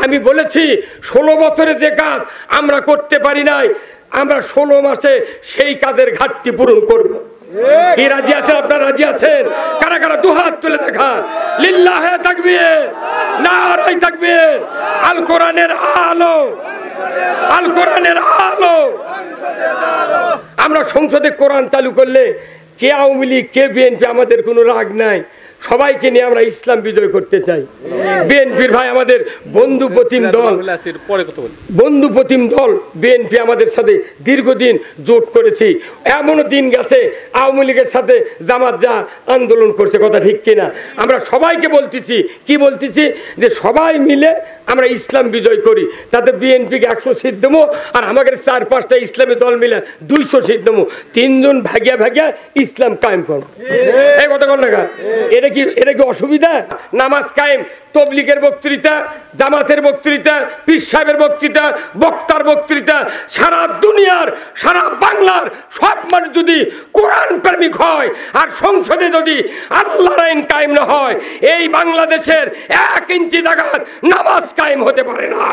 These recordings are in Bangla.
আমি বলেছি 16 বছরে যে কাজ আমরা করতে পারি নাই, আমরা 16 মাসে সেই কাজের ঘাটতি পূরণ করব। কি রাজি আছেন? আপনারা রাজি আছেন? কারা কারা দুহাত তুলে দেখান। লিল্লাহে তাকবীর, নারে তাকবীর। আল কোরআনের আলো, আল কোরআনের আলো। আমরা সংসদে কোরআন চালু করলে কে আওয়ামী লীগ কে বিএনপি আমাদের কোনো রাগ নাই, সবাইকে নিয়ে আমরা ইসলাম বিজয় করতে চাই। বিএনপির ভাই আমাদের বন্ধু প্রতিম দল, বন্ধু প্রতিম দল বিএনপি আমাদের সাথে দীর্ঘদিন জোট করেছি। এমনও দিন গেছে আওয়ামী লীগের সাথে জামাত যা আন্দোলন করছে, কথা ঠিক কিনা? আমরা সবাইকে বলতেছি, কি বলতেছি, যে সবাই মিলে আমরা ইসলাম বিজয় করি। তাতে বিএনপিকে 100 সিট দেবো, আর আমাদের 4-5টা ইসলামী দল মিলে 200 সিট দেবো। 3 জন ভাগিয়া ভাগিয়া ইসলাম কায়েম করবো। এই কথা কন না, এটা কি অসুবিধা? নামাজ কায়েম, তবলিগের বক্তৃতা, জামাতের বক্তৃতা, পীর সাহেবের বক্তৃতা, বক্তার বক্তৃতা, সারা দুনিয়ার সারা বাংলার সব মানুষ যদি কোরআন প্রেমিক হয় আর সংসদে যদি আল্লাহর আইন কায়েম না হয়, এই বাংলাদেশের 1 ইঞ্চি জায়গার নামাজ কায়েম হতে পারে না।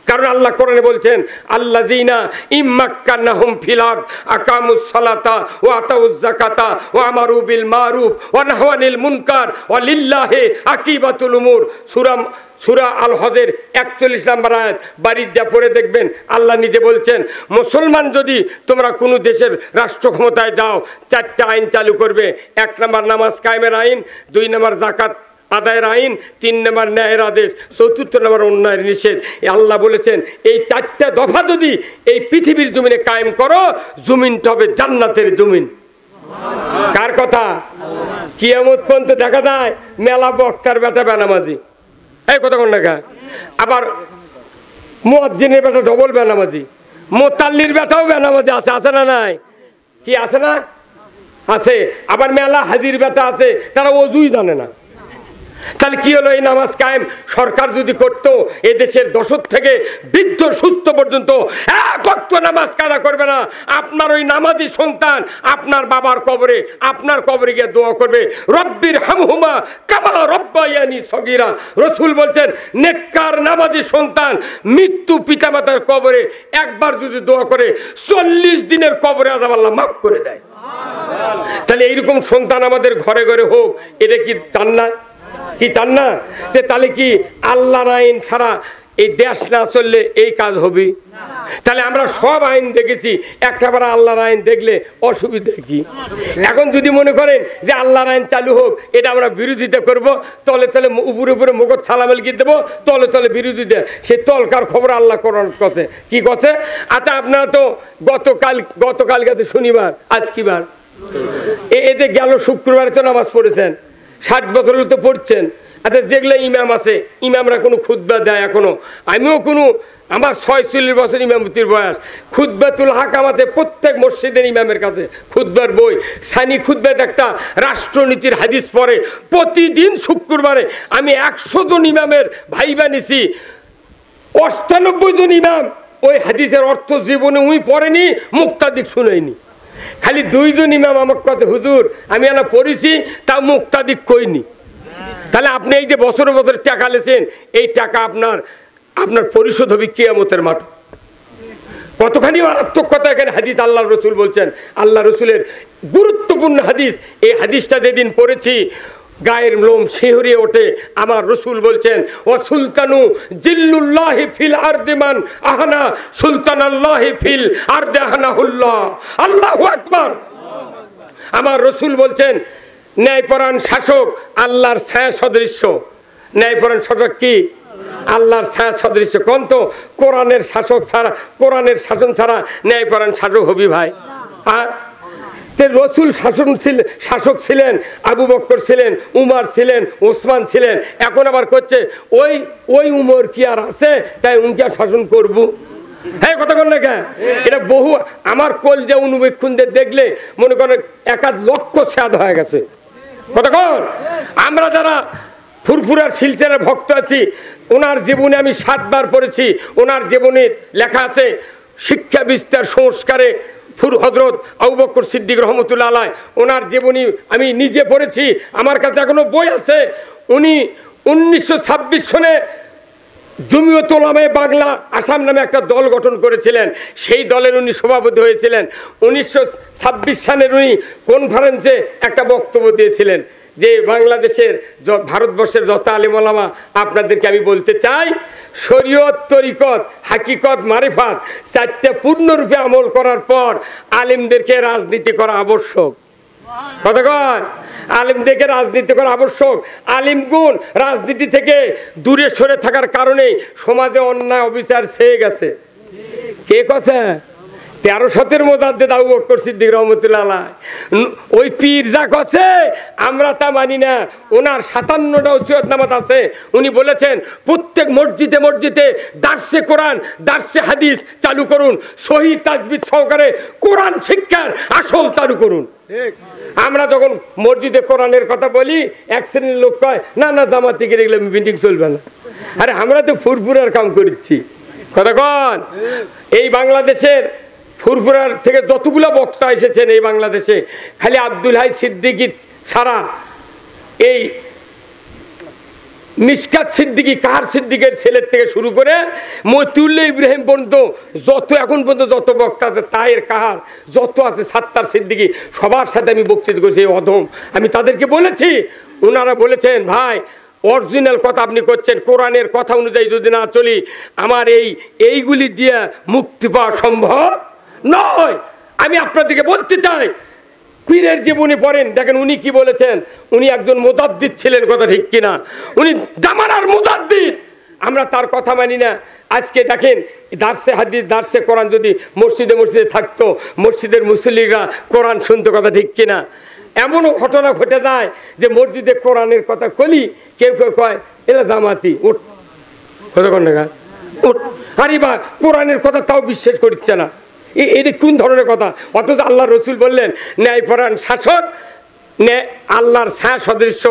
কারণ আল্লাহ কোরআনে বলছেন, আল্লাযীনা ইম্মাক্কানাহুম ফিল আরদ আকামুস সালাতা ওয়া আতাউয যাকাতা ওয়া আমারু বিল মারুফ ওয়া নাহাউ আনিল মুনকার ওয়া লিল্লাহি আকিবাতুল উমুর। সূরা আল হজের 41 নম্বর আয়াত বাড়ির যা পড়ে দেখবেন, আল্লাহ নিজে বলছেন, মুসলমান যদি তোমরা কোনো দেশের রাষ্ট্র ক্ষমতায় যাও, 4টা আইন চালু করবে। 1 নম্বর নামাজ কায়েমের আইন, 2 নম্বর যাকাত আদায়ের আইন, 3 নম্বর ন্যায়ের আদেশ, 4 নম্বর অন্যায়ের নিষেধ। আল্লাহ বলেছেন, এই 4টা দফা যদি এই পৃথিবীর জমিনে কায়েম করো, জমিনটা হবে জান্নাতের জমিন। কার কথা? কিয়ামত পর্যন্ত দেখা যায় মেলা বক্তার বেটা বেনামাজি, এই কথা কোন দেখা। আবার মুয়াজ্জিনের বেটা ডবল বেনামাজি, মোতাল্লির বেটাও বেনামাজি আছে, আছে না নাই? কি আছে না? আছে। আবার মেলা হাজির বেটা আছে, তারা ওযুই জানে না। তাহলে কি হলো? এই নামাজ কায়েম সরকার যদি করতো, এই দেশের দশক থেকে বৃদ্ধ সুস্থ পর্যন্ত 1 ওয়াক্ত নামাজ কাজা করবে না। আপনার ওই নামাজি সন্তান আপনার বাবার কবরে, আপনার কবরে গিয়ে দোয়া করবে, রব্বির হামহুমা কামা রব্বায়ানি সগীরা। রাসূল বলছেন, নেককার নামাজি সন্তান মৃত্যু পিতামাতার কবরে একবার যদি দোয়া করে, 40 দিনের কবরে আযাব আল্লাহ মাফ করে দেয়। তাহলে এইরকম সন্তান আমাদের ঘরে ঘরে হোক, এটা কি চান না? কি চান না? তাহলে কি আল্লাহর আইন ছাড়া এই দেশ না চললে এই কাজ হবে? তাহলে আমরা সব আইন দেখেছি, একটাবার আল্লাহর আইন দেখলে অসুবিধা কি? এখন যদি মনে করেন যে আল্লাহর আইন চালু হোক, এটা আমরা বিরোধিতা করব, তলে তলে উপরে উপরে মুখত সালামেল গিয়ে দেবো, তলে তলে বিরোধিতা। সে তলকার খবর আল্লাহ কোরআন কথা কি কথা। আচ্ছা, আপনারা তো গতকাল গেছে শনিবার, আজ কি বার? এতে গেল শুক্রবারে তো নামাজ পড়েছেন, 60 বছর তো পড়ছেন। আচ্ছা, যেগুলো ইমাম আছে, ইমামরা কোনো খুতবা দেয় এখনো? আমিও আমার 46 বছর ইমামতির বয়স। খুতবাতুল হাকাম আছে প্রত্যেক মসজিদের ইমামের কাছে, খুতবার বই। সানি খুতবাত একটা রাষ্ট্রনীতির হাদিস পড়ে প্রতিদিন শুক্রবারে। আমি 100 জন ইমামের ভাইবা নিছি, 98 জন ইমাম ওই হাদিসের অর্থ জীবনে পড়েনি, মুক্তাদিক শুনেনি। খালি 2 জন ইমাম আমার কথা, হুজুর আমি এলা পড়েছি, তা মুক্তাদিক কইনি। তাহলে আপনি এই যে বছর বছর টাকা লেছেন, এই টাকা আপনার পরিশোধ হবে কিয়ামতের মাঠ। কতখানি মারাত্মক কথা এখানে হাদিস আল্লাহ রসুল বলছেন। আল্লাহ রসুলের গুরুত্বপূর্ণ হাদিস। এই হাদিসটা যেদিন পড়েছি গায়ের লোম শিহরিয়ে ওঠে। আমার রসুল বলছেন, ও সুলতানু জিল্লুল্লাহি ফিল আরদি মান আহানা সুলতানাল্লাহি ফিল আরদি আহানাহুল্লাহ। আল্লাহু আকবার। আমার রসুল বলছেন, ন্যায়পরায়ণ শাসক আল্লাহর ছায়া সদৃশ্য। ন্যায়পরায়ণ শাসক কি? আল্লাহর ছায়া সদৃশ্য। কোন তো কোরআনের শাসক ছাড়া, কোরআনের শাসন ছাড়া ন্যায়পরায়ণ শাসক হবি ভাই? আর রসুল শাসক ছিলেন, আবু বকর ছিলেন, উমার ছিলেন, ওসমান ছিলেন। এখন আবার করছে ওই উমর কি আর আছে, তাই উনকে আর শাসন করবো? হ্যাঁ, কথা বল না কেন? এটা বহু আমার কল যে অনুবেক্ষণদের দেখলে মনে করেন 1 লক্ষ স্বাদ হয়ে গেছে। কথা কন, আমরা যারা ফুরফুরার শিলচরের ভক্ত আছি, ওনার জীবনে আমি 7 বার পড়েছি। ওনার জীবনে লেখা আছে শিক্ষা বিস্তার সংস্কারে হযরত আবু বকর সিদ্দিক রহমতুল্লাহ আলাইহি। ওনার জীবনী আমি নিজে পড়েছি, আমার কাছে এখনো বই আছে। উনি 1926 সনে জমিয়ত উলামায়ে বাংলা আসাম নামে একটা দল গঠন করেছিলেন। সেই দলের উনি সভাপতি হয়েছিলেন। 1926 সালের উনি কনফারেন্সে একটা বক্তব্য দিয়েছিলেন যে বাংলাদেশের ভারতবর্ষের যত আলেম ওলামা আপনাদেরকে আমি বলতে চাই, শরীয়ত, তরিকত, হাকিকত, মারিফাত চারটে পূর্ণরূপে আমল করার পর আলেমদেরকে রাজনীতি করা আবশ্যক। কতক্ষণ আলেমদেরকে রাজনীতি করা আবশ্যক। আলেমগুণ রাজনীতি থেকে দূরে সরে থাকার কারণে সমাজে অন্যায় অবিচার ছেয়ে গেছে। কে কথা? 1300 মুজাদ্দিদ আবু বকর সিদ্দিক রাহমাতুল্লাহ আলাইহি ওই পীর যা কছে আমরা তা মানি না। ওনার 57টা ওসিয়ত নামাজ আছে। উনি বলেছেন প্রত্যেক মসজিদে মসজিদে দার্সে কোরআন, দার্সে হাদিস চালু করুন, সহিহ তাজবিদ সহকারে কোরআন শিক্ষার আসল চালু করুন। আমরা যখন মসজিদে কোরআনের কথা বলি, এক শ্রেণীর লোক কয় না না জামাতে গিয়ে গেলে মিটিং চলবে না। আরে আমরা তো ফুরফুরার কাম করছি। কতক্ষণ এই বাংলাদেশের ফুরফুরার থেকে যতগুলো বক্তা এসেছেন এই বাংলাদেশে, খালি আব্দুল হাই সিদ্দিকী ছাড়া এই মিশকাত সিদ্দিকী, কাহার সিদ্দিকের ছেলের থেকে শুরু করে মতিউল্লাহ ইব্রাহিম পর্যন্ত যত এখন পর্যন্ত যত বক্তা আছে, তাহের কাহার যত আছে, সাত্তার সিদ্দিকী, সবার সাথে আমি বক্তৃতা করেছি। অধম আমি তাদেরকে বলেছি, ওনারা বলেছেন ভাই অরিজিনাল কথা আপনি করছেন, কোরআনের কথা অনুযায়ী যদি না চলি আমার এইগুলি দিয়ে মুক্তি পাওয়া সম্ভব নয়। আমি আপনাদেরকে বলতে চাই, পীরের জীবনী পড়েন, দেখেন উনি কি বলেছেন। উনি একজন মুজাদ্দিদ ছিলেন, কথা ঠিক কিনা? উনি জামানার মুজাদ্দিদ, আমরা তার কথা মানি না। আজকে দেখেন দার্সে হাদিস, দার্সে কোরআন যদি মসজিদে মসজিদে থাকতো, মসজিদের মুসল্লিরা কোরআন শুনতো, কথা ঠিক কিনা? এমনও ঘটনা ঘটে যায় যে মসজিদে কোরআনের কথা কলি, কেউ কেউ কয় এরা জামাতি, ওঠ কথা কন না, ওঠ। আরে বা কোরআনের কথা তাও বিশ্বাস করছে না। এটা কোন ধরনের কথা? অথচ আল্লাহ রসুল বললেন ন্যায়পরায়ণ শাসক আল্লাহর ছায়া সদৃশ্য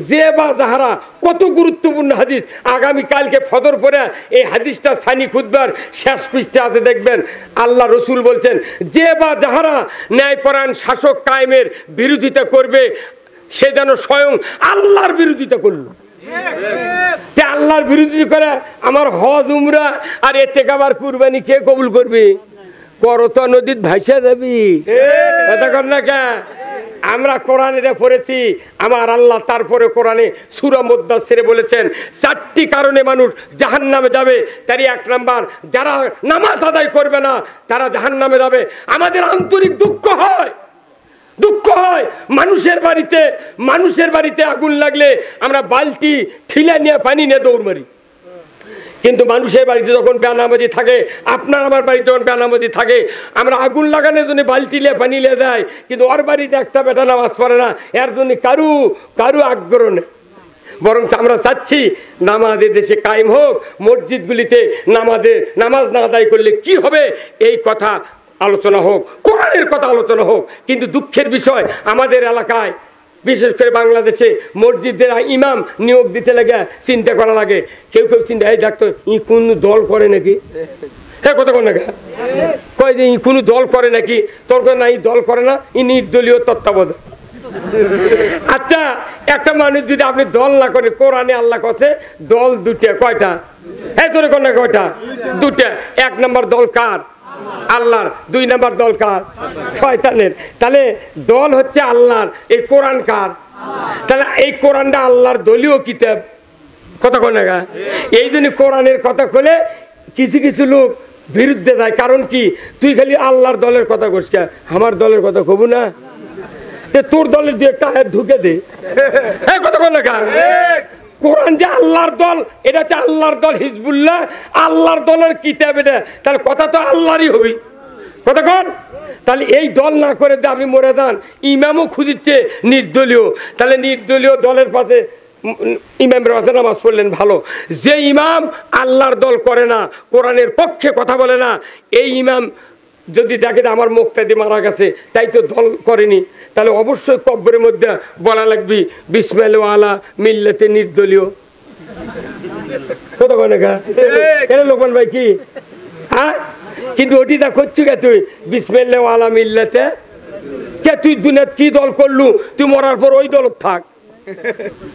যে বা যাহারা, কত গুরুত্বপূর্ণ হাদিস। আগামীকালকে ফজর পরে এই হাদিসটা সানি খুতবার শেষ পৃষ্ঠে আছে, দেখবেন আল্লাহ রসুল বলছেন যে বা যাহারা ন্যায়পরায়ণ শাসক কায়েমের বিরোধিতা করবে সে যেন স্বয়ং আল্লাহর বিরোধিতা করল। আল্লাহর বিরোধিতা করে আমার হজ উমরা আর এতে কাবার কুরবানি কে কবুল করবে? করতা নদীত ভাইসা যাবি, কথা কর না কে? আমরা কোরআনে পড়েছি আমার আল্লাহ তারপরে কোরআনে সূরা মুদ্দাসসিরে বলেছেন 4টি কারণে মানুষ জাহান্নামে যাবে। তারই 1 নাম্বার, যারা নামাজ আদায় করবে না তারা জাহান্নামে যাবে। আমাদের আন্তরিক দুঃখ হয় মানুষের বাড়িতে আগুন লাগলে আমরা বালতি ঠিলা নিয়ে পানি নিয়ে দৌড় মারি, কিন্তু মানুষের বাড়িতে যখন বেনামাজি থাকে, আপনার আমার বাড়িতে যখন বেনামাজি থাকে, আমরা আগুন লাগানোর জন্য বালতি নিয়ে পানি নিয়ে যাই, কিন্তু ওর বাড়িতে একটা বেটা নামাজ পড়ে না, এর জন্য কারু আগ্রহ নেই। বরং আমরা চাচ্ছি নামাজের দেশে কায়েম হোক, মসজিদগুলিতে নামাজ না আদায় করলে কি হবে এই কথা আলোচনা হোক, কোরআনের কথা আলোচনা হোক। কিন্তু দুঃখের বিষয় আমাদের এলাকায়, বিশেষ করে বাংলাদেশে মসজিদের ইমাম নিয়োগ দিতে লাগে চিন্তা করা লাগে। কেউ চিন্তা, এই দেখতো ই কোন দল করে নাকি, হ্যাঁ কথা কর না কয় যে ই কোন দল করে নাকি, তোর না ই দল করে না, ই নির্দলীয় তত্ত্বাবধান। আচ্ছা একটা মানুষ যদি আপনি দল না করে, কোরআনে আল্লাহ কাছে দল দুটা, কয়টা? হ্যাঁ তোর কর না কয়টা? দুটা। 1 নম্বর দল কার? আল্লাহর। 2 নম্বর দল কার? শয়তানের। তাহলে দল হচ্ছে আল্লাহর, এই কোরআন কার? তাহলে এই কোরআনটা আল্লাহর দলীয় কিতাব, কথা কয় না? এই জন্য কোরআনের কথা বলে কিছু কিছু লোক বিরুদ্ধে যায়। কারণ কি? তুই খালি আল্লাহর দলের কথা কইস, আমার দলের কথা কব না, তোর দলের দিয়ে একটা ঢুকে দে, কথা কয় না? কোরআন যে আল্লাহর দল, এটা হচ্ছে আল্লাহর দল হিজবুল্লাহ, আল্লাহর দলের কিতাব এটা, তাহলে কথা তো আল্লাহরই হবি, কথা কন। তাহলে এই দল না করে আপনি মরে যান। ইমামও খুঁজিচ্ছে নির্দলীয়, তাহলে নির্দলীয় দলের পাশে ইমামের পাশে নামাজ পড়লেন ভালো। যে ইমাম আল্লাহর দল করে না, কোরআনের পক্ষে কথা বলে না, এই ইমাম যদি দেখে আমার মুক্তাদি মারা গেছে তাই তো দল করেনি, তাহলে অবশ্যই কবরের মধ্যে বলা লাগবে বিসমিল্লাহ আলা মিল্লাতে নির্দলীয়, কত কয় না? কেন লোকমান ভাই কি? হ্যাঁ, কিন্তু ওটিটা করছু কে তুই বিসমিল্লাহ আলা মিল্লাতে? কে তুই দুনিয়াত কি দল করলু? তুই মরার পর ওই দল থাক,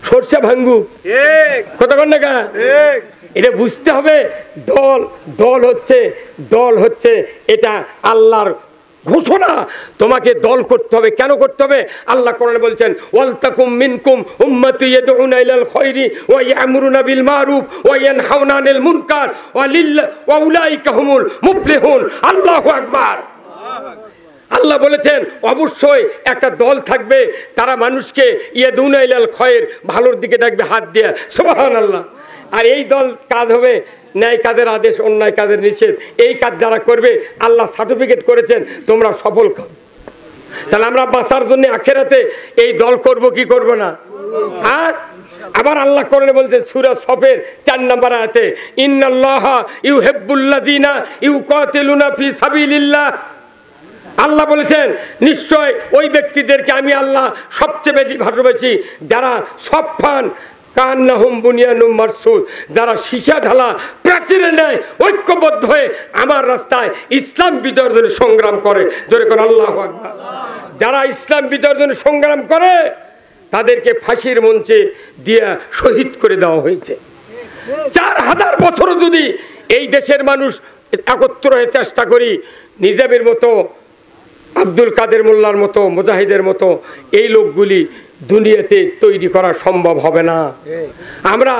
সরষা ভাঙ্গু, কথা কন না? এটা বুঝতে হবে। দল হচ্ছে এটা আল্লাহর ঘোষণা। তোমাকে দল করতে হবে। কেন করতে হবে? আল্লাহ কোরআনে বলছেন, ওয়ালতাকুম মিনকুম উম্মাতুন ইয়াদউনা ইলাল খায়রি ওয়া ইয়ামুরুনা বিল মারুফ ওয়া ইয়ানহাউনা আনিল মুনকার ওয়া উলাইকা হুমুল মুফলিহুন। আল্লাহু আকবার। আল্লাহ বলেছেন অবশ্যই একটা দল থাকবে, তারা মানুষকে ইয়াদউনা ইলাল খায়র, ভালোর দিকে ডাকবে হাত দিয়ে, সুবহানাল্লাহ। আর এই দল কাজ হবে ন্যায় কাজের আদেশ, অন্যায় কাজের নিষেধ। এই কাজ যারা করবে আল্লাহ সার্টিফিকেট করেছেন তোমরা সফল। তাহলে আমরা বাঁচার জন্য আখিরাতে এই দল করব কি করব না? আর আবার আল্লাহ কোরআনে বলছেন সূরা সফের 4 নম্বর আয়াতে, ইন্নাল্লাহা ইউহিব্বুল্লাযিনা ইউকাতিলুনা ফি সাবিলিল্লাহ। আল্লাহ বলেছেন নিশ্চয় ওই ব্যক্তিদেরকে আমি আল্লাহ সবচেয়ে বেশি ভালোবাসি যারা সফান কান্নাহুম বুনিয়ানুম মারসুদ, যারা সীসা ঢালা প্রাচীরে নেয় ঐক্যবদ্ধ হয়ে আমার রাস্তায় ইসলাম বিজয়ের সংগ্রাম করে। জোরে কোন আল্লাহু আকবার। যারা ইসলাম বিজয়ের সংগ্রাম করে তাদেরকে ফাঁসির মঞ্চে দিয়ে শহীদ করে দেওয়া হয়েছে। 4000 বছর যদি এই দেশের মানুষ একত্র হয়ে চেষ্টা করি, নিজামের মতো, আব্দুল কাদের মোল্লার মতো, মুজাহিদের মতো এই লোকগুলি দুনিয়াতে তৈরি করা সম্ভব হবে না। আমরা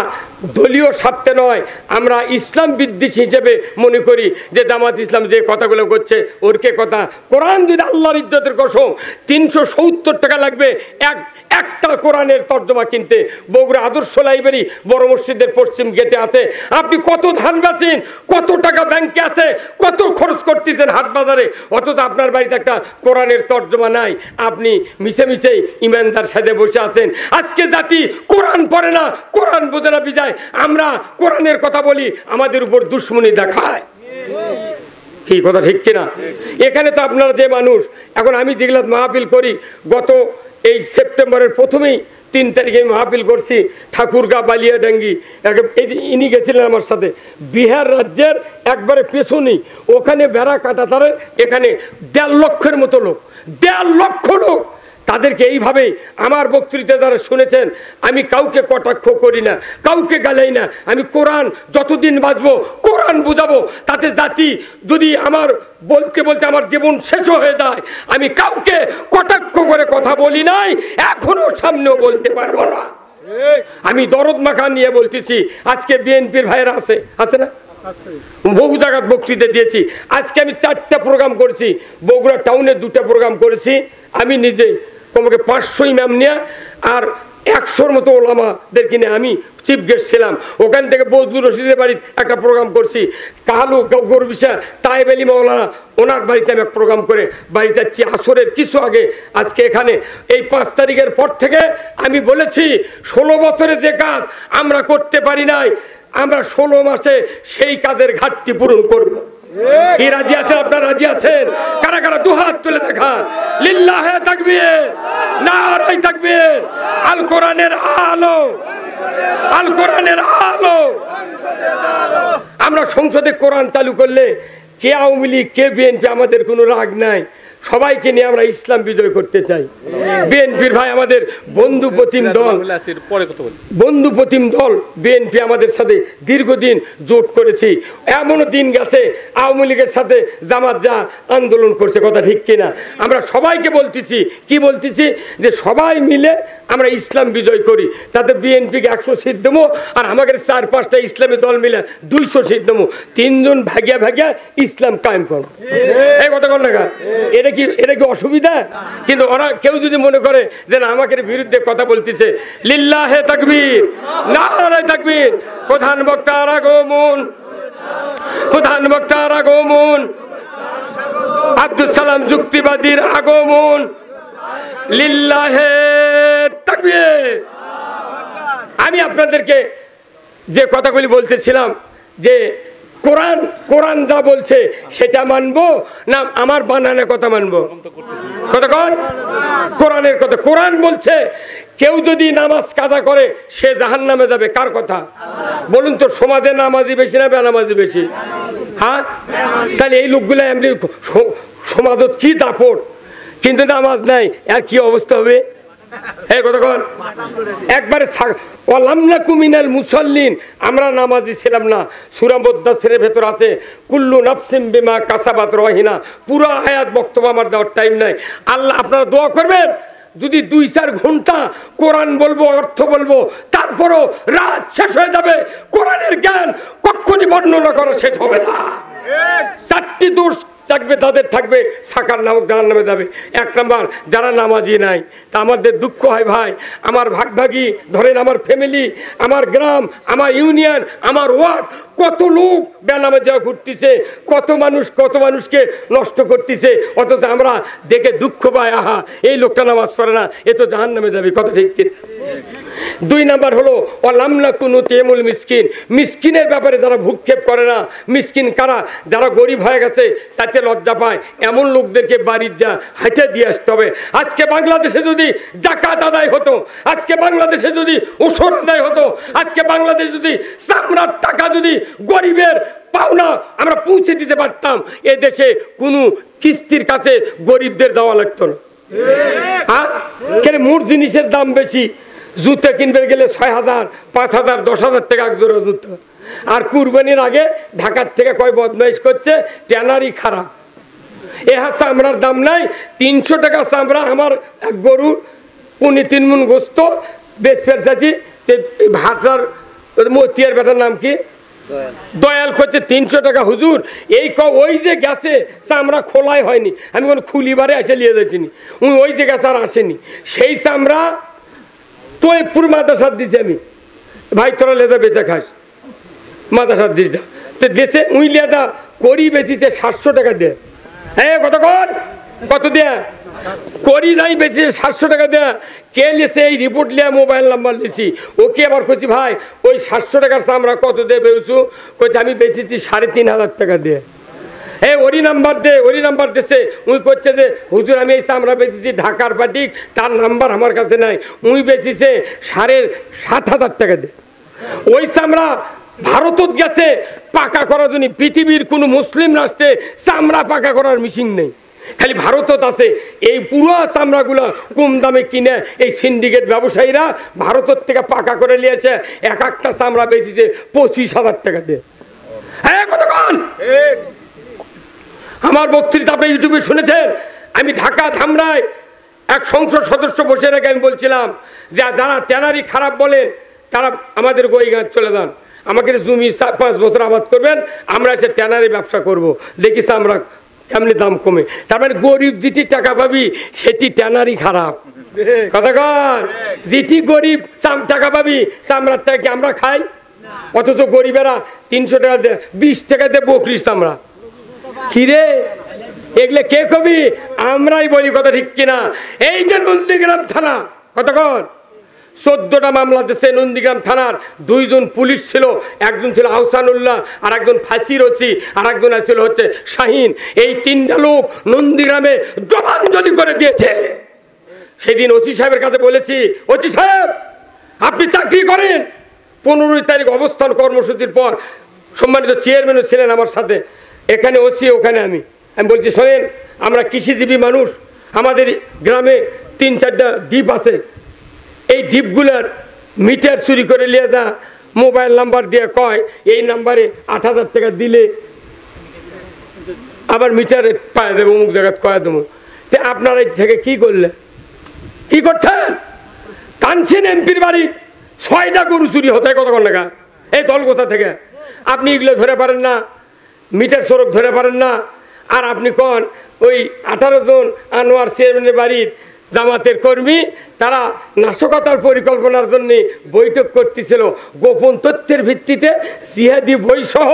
দলীয় স্বার্থে নয়, আমরা ইসলাম বিদ্বেষী হিসেবে মনে করি যে জামাত ইসলাম যে কথাগুলো করছে ওরকে কথা। কোরআন যদি আল্লাহর ইজ্জতের কসম 370 টাকা লাগবে একটা কোরআনের তর্জমা কিনতে। বগুড়া আদর্শ লাইব্রেরি বড় মসজিদের পশ্চিম গেটে আছে। আপনি কত ধান বেচেন, কত টাকা ব্যাংকে আছে, কত খরচ করতেছেন হাট বাজারে, অথচ আপনার বাড়িতে একটা কোরআনের তর্জমা নাই। আপনি মিশে মিশেই ইমানদার সাথে বসে আছেন। আজকে জাতি কোরআন পড়ে না, কোরআন বোঝে না, বিজায় আমরা কোরআনের কথা বলি, আমাদের উপর দুশ্মনী দেখায়। কি কথা ঠিক কিনা? এখানে তো আপনারা যে মানুষ, এখন আমি যেগুলো মাহফিল করি, গত এই সেপ্টেম্বরের প্রথমেই 3 তারিখে মাহফিল করছি ঠাকুরগা বালিয়াডাঙ্গি। ইনি গেছিলেন আমার সাথে, বিহার রাজ্যের একবারে পেছনেই, ওখানে বেড়া কাটা তারে, এখানে 1.5 লক্ষের মতো লোক, 1.5 লক্ষ লোক। তাদেরকে এইভাবে আমার বক্তৃতা যারা শুনেছেন, আমি কাউকে কটাক্ষ করি না, কাউকে গালাই না। আমি কোরআন যতদিন বাঁচবো কোরআন বুঝাবো। তাতে জাতি যদি আমার বলতে বলতে আমার জীবন শেষ হয়ে যায়, আমি কাউকে কটাক্ষ করে কথা বলি নাই, এখনো সামনেও বলতে পারবো না। আমি দরদ মাখা নিয়ে বলতেছি। আজকে বিএনপির ভাইয়েরা আছে না, বহু জায়গায় বক্তৃতা দিয়েছি। আজকে আমি 4টা প্রোগ্রাম করেছি, বগুড়া টাউনে 2টা প্রোগ্রাম করেছি। আমি নিজে কমকে 500 ইমাম নিয়ে আর 100-র মতো ওলামাদের কিনে আমি চিফ গেস্ট ছিলাম। ওখান থেকে বজলুর রশিদের বাড়িতে একটা প্রোগ্রাম করছি। কালু গরবিশা তাইব আলী মাওলানা, ওনার বাড়িতে আমি এক প্রোগ্রাম করে বাড়ি যাচ্ছি আসরের কিছু আগে। আজকে এখানে এই 5 তারিখের পর থেকে আমি বলেছি 16 বছরে যে কাজ আমরা করতে পারি নাই, আমরা 16 মাসে সেই কাজের ঘাটতি পূরণ করব। কি রাজি আছেন? আপনারা রাজি আছেন? কারা কারা দুহাত তুলে দেখান। লিল্লাহে তাকবীর, নারায়ে তাকবীর। আল কোরআনের আলো, আল কোরআনের আলো। আমরা সংসদে কোরআন চালু করলে কে আওয়ামী লীগ কে বিএনপি আমাদের কোনো রাগ নাই, সবাইকে নিয়ে আমরা ইসলাম বিজয় করতে চাই। বিএনপির ভাই আমাদের বন্ধু প্রতিম দল, বিএনপি আমাদের সাথে দীর্ঘদিন জোট করেছি। এমনও দিন গেছে আওয়ামী লীগের সাথে জামাত যা আন্দোলন করছে, কথা ঠিক কিনা? আমরা সবাইকে বলতেছি, কি বলতেছি, যে সবাই মিলে আমরা ইসলাম বিজয় করি। তাতে বিএনপিকে 100 সিট দেবো, আর আমাদের 4-5টা ইসলামী দল মিলে 200 সিট দেবো। 3 জন ভাগিয়া ভাগিয়া ইসলাম কায়েম করবো। এই কথা কন না, এটা কি অসুবিধা? কিন্তু ওরা কেউ যদি মনে করে যে না আমাকে বিরুদ্ধে কথা বলতেছে, লিল্লাহে তাকবীর, নারায়ে তাকবীর। প্রধান বক্তার আগমন, প্রধান বক্তার আগমন, আব্দুল সালাম যুক্তিবাদীর আগমন, লিল্লাহে তাকবীর। আমি আপনাদেরকে যে কথাগুলি বলতেছিলাম যে কোরআন যা বলছে সেটা মানবো না আমার বানানো কথা মানবো? কতক্ষণ কোরআনের কথা। কোরআন বলছে কেউ যদি নামাজ কাজা করে সে জাহান্নামে যাবে। কার কথা বলুন তো? সমাজে নামাজি বেশি না বেনামাজি বেশি? হ্যাঁ, তাহলে এই লোকগুলো এমনি সমাজত কি দাপট, কিন্তু নামাজ নাই, আর কি অবস্থা হবে? এই কতক্ষণ একবারে ওয়ালাম নাকু মিনাল মুসাল্লিন, আমরা নামাজি ছিলাম না। সূরা মুদ্দাসসিরের ভেতর আছে কুল্লু নাফসিন বিমা কাসাবাত রহিনা। পুরো আয়াত বক্তব্য আমার দেওয়ার টাইম নাই। আল্লাহ আপনারা দোয়া করবেন, যদি 2-4 ঘন্টা কোরআন বলবো, অর্থ বলবো, তারপরও রাত শেষ হয়ে যাবে, কোরআনের জ্ঞান কখনই বর্ণনা করা শেষ হবে না। 4টি দোষ থাকবে, তাদের থাকবে সাকার নামক জাহান্নামে যাবে। 1 নাম্বার, যারা নামাজি নাই। তা আমাদের দুঃখ হয় ভাই, আমার ভাগভাগী ধরেন, আমার ফ্যামিলি, আমার গ্রাম, আমার ইউনিয়ন, আমার ওয়ার্ড, কত লোক বেনামে যাওয়া ঘুরতেছে, কত মানুষকে নষ্ট করতেছে, অথচ আমরা দেখে দুঃখ পাই, আহা এই লোকটা নামাজ পড়ে না, এ তো জাহান্নামে যাবে। কত ঠিক কি? 2 নাম্বার হলো ওয়ালামনা কুনু তেমুল মিসকিন, মিসকিনের ব্যাপারে যারা ভূক্ষেপ করে না। মিসকিন কারা? যারা গরিব হয়ে গেছে, সাথে লজ্জা পায়, এমন লোকদেরকে বাড়ির যা হাঁটে দিয়ে আসতে হবে। আজকে বাংলাদেশে যদি যাকাত আদায় হতো, আজকে বাংলাদেশে যদি ওসর আদায় হতো, আজকে বাংলাদেশে যদি চামড়ার টাকা যদি গরিবের পাওনা আমরা পৌঁছে দিতে পারতাম, এ দেশে কোনো কিস্তির কাছে গরিবদের দেওয়া লাগতো না। হ্যাঁ, কেন? মোট জিনিসের দাম বেশি, জুতা কিনবে গেলে 6,000, 5,000, 10,000 টাকা এক জোড়া জুতা। আর কুরবানির আগে ঢাকার থেকে কয় বদমাইশ করছে, ট্যানারি খারাপ, এ চামড়ার দাম নাই। 300 টাকা চামড়া, আমার এক গরু 3 মণ গোস্ত বেশ ফেরছি। ভাটার মতিয়ার বেটার নাম কি, দয়াল করছে 300 টাকা। হুজুর এই ওই যে গেছে চামড়া খোলাই হয়নি, আমি কোনো খুলিবারে এসে নিয়ে যাচ্ছিনি, ওই যে গেছে আর আসেনি, সেই চামড়া তো পুরো মাদ্রাসার দিছি আমি। ভাই তোরা লেদা বেচে খাস, মাদ্রাসার দিসটা তো দেশে উই লেদা করি বেচিছে 700 টাকা দিয়ে। হ্যাঁ কতক্ষণ, কত দেয়া করি নাই বেচিছে 700 টাকা দেয়া। কে লিয়েছে এই রিপোর্ট লিয়া, মোবাইল নাম্বার লিছি। ওকে আবার করছি ভাই ওই 700 টাকার চামড়া কত দিয়ে বেচু? কইছে আমি বেচেছি 3,500 টাকা দিয়ে। ওরি নাম্বার দে, ওরি নাম্বার দিচ্ছে। উই করছে যে হুজুর আমি এই চামড়া বেচেছি ঢাকার পাটিক, তার নাম্বার আমার কাছে নাই, উই বেচেছে 7,500 টাকা দিয়ে। ওই চামড়া ভারতত গেছে পাকা করার জন্য। পৃথিবীর কোনো মুসলিম রাষ্ট্রে চামড়া পাকা করার মেশিন নেই, খালি ভারতত আছে। এই পুরো চামড়াগুলো কম দামে কিনে এই সিন্ডিকেট ব্যবসায়ীরা ভারতের থেকে পাকা করে নিয়েছে। একটা চামড়া বেচেছে 25,000 টাকা দিয়ে। হ্যাঁ কতক্ষণ? আমার বক্তৃতা আপনি ইউটিউবে শুনেছেন। আমি ঢাকা ধামরায় এক সংসদ সদস্য বসে রেখে আমি বলছিলাম যে যারা ট্যানারি খারাপ বলেন তারা আমাদের গইগাঁ চলে যান, আমাকে জমি 5 বছর আবাদ করবেন, আমরা এসে ট্যানারি ব্যবসা করব, দেখিস আমরা কেমনি দাম কমে। তার মানে গরিব যেটি টাকা পাবি সেটি ট্যানারি খারাপ। কথা কর, যেটি গরিব টাকা পাবি চামড়ার টাকা আমরা খাই, অথচ গরিবেরা 300 টাকা দেয়, 20 টাকা দিয়ে বকরিস চামড়া। কিরে এগুলো কে কবি? আমরাই বলি, কথা ঠিক কিনা? এই যে নন্দীগ্রাম থানা, কতক্ষণ 14টা মামলা দিচ্ছে নন্দীগ্রাম থানার। 2 জন পুলিশ ছিল, একজন ছিল আহসানুল্লাহ, আর একজন ফাঁসির ওসি, আর একজন ছিল হচ্ছে শাহিন। এই 3টা লোক নন্দীগ্রামে জলাঞ্জলি করে দিয়েছে। সেদিন ওসি সাহেবের কাছে বলেছি, ওসি সাহেব আপনি চাকরি করেন। 15 তারিখ অবস্থান কর্মসূচির পর সম্মানিত চেয়ারম্যানও ছিলেন আমার সাথে, এখানে ওসি ওখানে আমি বলছি শোনেন, আমরা কৃষিজীবী মানুষ, আমাদের গ্রামে 3-4টা দ্বীপ আছে, এই দ্বীপগুলোর মিটার চুরি করে নিয়ে যা, মোবাইল নাম্বার দিয়ে কয় এই নাম্বারে 8,000 টাকা দিলে আবার মিটারে পায়ে দেবো, অমুক জায়গায় কয়ে দেবো। তো আপনারা এই থেকে কি করলে, কি করছেন? কানছেন এমপির বাড়ি 6টা গরু চুরি হতে কতক্ষণ টাকা এই দলগোতা থেকে। আপনি এগুলো ধরে পারেন না, মিটার সড়ক ধরে পারেন না। আর আপনি কন ওই 18 জন আনোয়ার চেয়ারম্যানের বাড়ির জামাতের কর্মী, তারা নাশকতার পরিকল্পনার জন্য বৈঠক করতেছিল। গোপন তথ্যের ভিত্তিতে জিহাদি বই সহ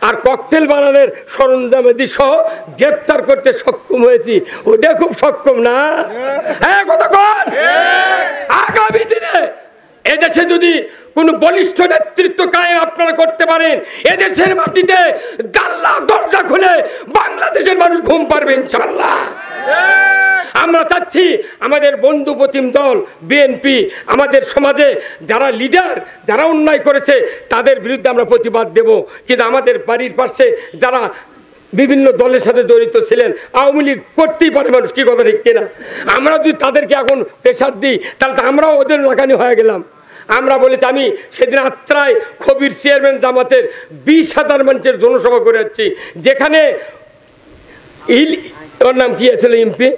আর ককটেল বানানোর সরঞ্জামাদি সহ গ্রেপ্তার করতে সক্ষম হয়েছি। ওটা খুব সক্ষম না? হ্যাঁ কতক্ষণ? আগামী দিনে এদেশে যদি কোন বলিষ্ঠ নেতৃত্ব কায়েম আপনারা করতে পারেন, এদেশের মাটিতে জানলা দরজা খুলে বাংলাদেশের মানুষ ঘুম পারবে ইনশাআল্লাহ। আমরা চাচ্ছি আমাদের বন্ধু প্রতিম দল বিএনপি, আমাদের সমাজে যারা লিডার, যারা অন্যায় করেছে তাদের বিরুদ্ধে আমরা প্রতিবাদ দেব। কিন্তু আমাদের বাড়ির পাশে যারা বিভিন্ন দলের সাথে জড়িত ছিলেন। আওয়ামী লীগ করতেই পারে মানুষ, কি কথা ঠিক কিনা? আমরা যদি তাদেরকে এখন প্রেশার দিই তাহলে তো আমরাও ওদের লাগানি হয়ে গেলাম। আমরা বলেছি, আমি সেদিন আত্রায় খবির চেয়ারম্যান জামাতের 20,000 মানুষের জনসভা করে যাচ্ছি, যেখানে ওর নাম কি আছে এমপি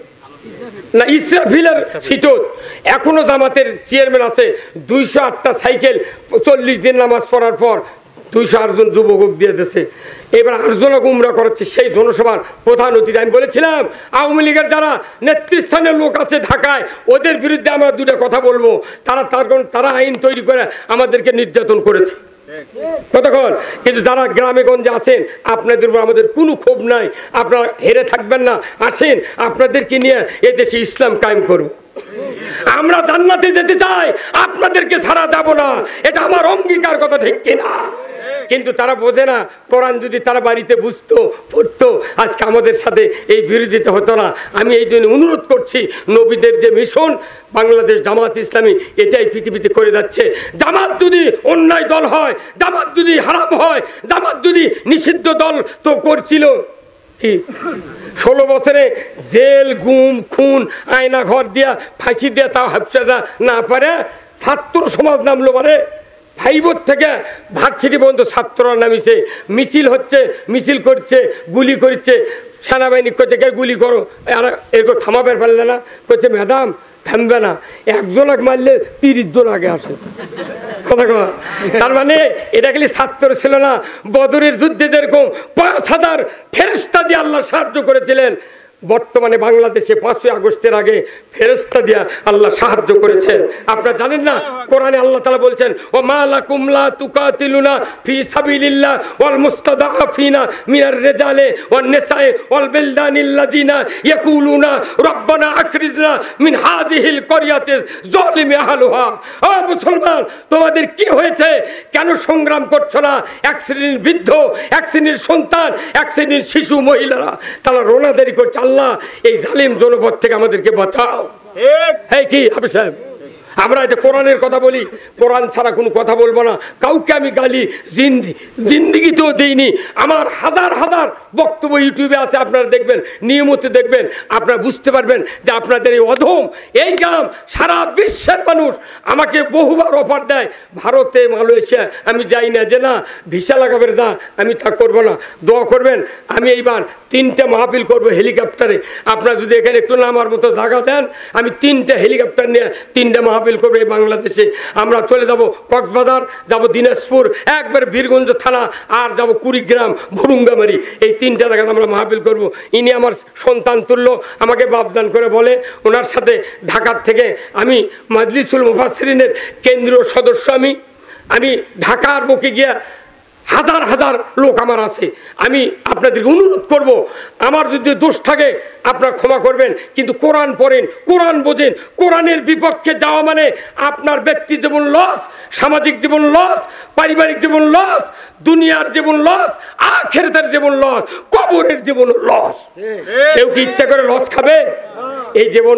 না ইসরাফিলের সিটত এখনো জামাতের চেয়ারম্যান আছে। 208টা সাইকেল 40 দিন নামাজ পড়ার পর 208 জন যুবক দিয়ে দিয়েছে। এবার 8 জন উমরা করাচ্ছে সেই জনসভার প্রধান অতিথি। আমি বলেছিলাম আওয়ামী লীগের যারা নেতৃস্থানীয় লোক আছে ঢাকায়, ওদের বিরুদ্ধে আমরা দুটো কথা বলবো। তারা আইন তৈরি করে আমাদেরকে নির্যাতন করেছে কতক্ষণ, কিন্তু যারা গ্রামে গঞ্জে আছেন আপনাদের উপর আমাদের কোনো ক্ষোভ নাই। আপনারা হেরে থাকবেন না, আসেন আপনাদেরকে নিয়ে এদেশে ইসলাম কায়েম করব। আমরা জান্নাতে যেতে চাই, আপনাদেরকে ছাড়া যাব না, এটা আমার অঙ্গীকার, কথা ঠিক কিনা? কিন্তু তারা বোঝে না। কোরআন যদি তারা বাড়িতে বুঝতো পড়তো, আজকে আমাদের সাথে এই বিরোধিতা হতো না। আমি এই জন্য অনুরোধ করছি, নবীদের যে মিশন বাংলাদেশ জামাত ইসলামী এটাই পৃথিবীতে করে যাচ্ছে। জামাত যদি অন্যায় দল হয়, জামাত যদি হারাম হয়, জামাত যদি নিষিদ্ধ দল তো করছিল কি 16 বছরে জেল, গুম, খুন, আয়না ঘর দিয়া, ফাঁসি দিয়া, তাও হাফসাজা না পারে ছাত্র সমাজ নামলো পারে। ফাইবর থেকে ভার্সিটি পর্যন্ত ছাত্ররা নামিছে, মিছিল হচ্ছে, মিছিল করছে, গুলি করছে, সেনাবাহিনী করছে গুলি করো, আর এরকম থামাবে পারলে না, করছে ম্যাডাম থামবে না, একজন মারলে 30 জন আগে আসে। তার মানে এটা খালি ছাত্র ছিল না, বদরের যুদ্ধে যেরকম 5,000 ফেরেশতা দিয়ে আল্লাহ সাহায্য করেছিলেন, বর্তমানে বাংলাদেশে 5ই আগস্টের আগে ফেরেশতা দিয়া আল্লাহ সাহায্য করেছেন। আপনারা জানেন না, কোরআনে আল্লাহ তাআলা বলছেন, ও মা লাকুম লা তুকাতিলুনা ফি সাবিলিল্লাহ ওয়াল মুস্তাদাফিনা মিনার রিজালি ওয়ান নিসাই ওয়াল বিলদানিল্লাযিনা ইয়াকুলুনা রব্বানা আখরিজনা মিন হাযিহিল ক্বরিয়াতি যালিমি আহলুহা। ও মুসলমান, তোমাদের কি হয়েছে? কেন সংগ্রাম করছো না? এক শ্রেণীর বৃদ্ধ, এক শ্রেণীর সন্তান, এক শ্রেণীর শিশু, মহিলারা তারা রোনাদারি করছে, আল্লাহ এই জালিম জনপদ থেকে আমাদেরকে বাঁচাও। এই কি হাফেজ সাহেব, আমরা এটা কোরআনের কথা বলি, কোরআন ছাড়া কোনো কথা বলবো না। কাউকে আমি গালি জিন্দিগিতেও দিইনি। আমার হাজার হাজার বক্তব্য ইউটিউবে আছে, আপনারা দেখবেন, নিয়মিত দেখবেন, আপনারা বুঝতে পারবেন যে আপনাদের এই অধম এই গ্রাম সারা বিশ্বের মানুষ আমাকে বহুবার অফার দেয়, ভারতে, মালয়েশিয়া আমি যাই না, যে না ভিসা লাগাবে না, আমি তা করবো না। দোয়া করবেন, আমি এইবার 3টে মাহফিল করবো হেলিকপ্টারে। আপনারা যদি এখানে একটু নামার মতো জায়গা দেন, আমি 3টে হেলিকপ্টার নিয়ে 3টে মাহফিল করবো এই বাংলাদেশে। আমরা চলে যাব কক্সবাজার, যাব দিনাজপুর, একবার বীরগঞ্জ থানা, আর যাব কুড়িগ্রাম, ভুরুঙ্গামারি, এই 3টে জায়গায় আমরা মাহফিল করব। ইনি আমার সন্তান তুল্য, আমাকে বাপদান করে বলে। ওনার সাথে ঢাকার থেকে আমি মাজলিসুল মুফাসসিরিনের কেন্দ্রীয় সদস্য। আমি ঢাকার বুকে গিয়া হাজার হাজার লোক আমার আছে। আমি আপনাদের অনুরোধ করব, আমার যদি দোষ থাকে আপনারা ক্ষমা করবেন, কিন্তু কোরআন পড়েন, কোরআন বোঝেন। কোরআনের বিপক্ষে যাওয়া মানে আপনার ব্যক্তি জীবন লস, সামাজিক জীবন লস, পারিবারিক জীবন লস, দুনিয়ার জীবন লস, আখিরাতের জীবন লস, কবরের জীবন লস। কেউ কি ইচ্ছা করে লস খাবে? এই জীবন